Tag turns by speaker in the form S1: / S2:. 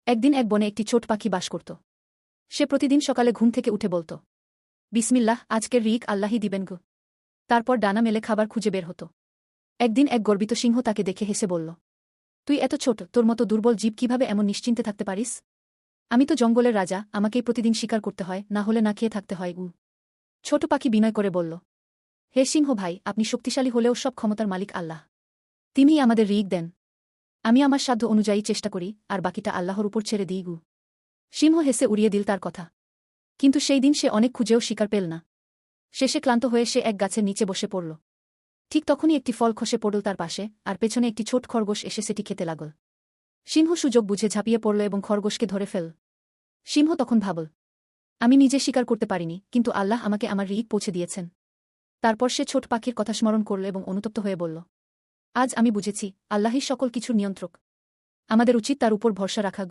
S1: একদিন এক বনে একটি ছোট পাখি বাস করত। সে প্রতিদিন সকালে ঘুম থেকে উঠে বলত, বিসমিল্লাহ, আজকের রিক আল্লাহই দিবেন গো। তারপর ডানা মেলে খাবার খুঁজে বের হতো। একদিন এক গর্বিত সিংহ তাকে দেখে হেসে বলল, তুই এত ছোট, তোর মতো দুর্বল জীব কিভাবে এমন নিশ্চিন্তে থাকতে পারিস? আমি তো জঙ্গলের রাজা, আমাকেই প্রতিদিন শিকার করতে হয়, না হলে না খেয়ে থাকতে হয়। ছোট পাখি বিনয় করে বলল, হে সিংহ ভাই, আপনি শক্তিশালী হলেও সব ক্ষমতার মালিক আল্লাহ। তিনিই আমাদের রিক দেন। আমি আমার সাধ্য অনুযায়ী চেষ্টা করি, আর বাকিটা আল্লাহর উপর ছেড়ে দিই। সিংহ হেসে উড়িয়ে দিল তার কথা। কিন্তু সেই দিন সে অনেক খুঁজেও শিকার পেল না। শেষে ক্লান্ত হয়ে সে এক গাছের নিচে বসে পড়ল। ঠিক তখনই একটি ফল খসে পড়ল তার পাশে, আর পেছনে একটি ছোট খরগোশ এসে সেটি খেতে লাগল। সিংহ সুযোগ বুঝে ঝাঁপিয়ে পড়ল এবং খরগোশকে ধরে ফেল। সিংহ তখন ভাবল, আমি নিজে শিকার করতে পারিনি, কিন্তু আল্লাহ আমাকে আমার রিক পৌঁছে দিয়েছেন। তারপর সে ছোট পাখির কথা স্মরণ করল এবং অনুতপ্ত হয়ে বলল, আজ আমি বুঝেছি, আল্লাহই সকল কিছুর নিয়ন্ত্রক। আমাদের উচিত তার উপর ভরসা রাখা।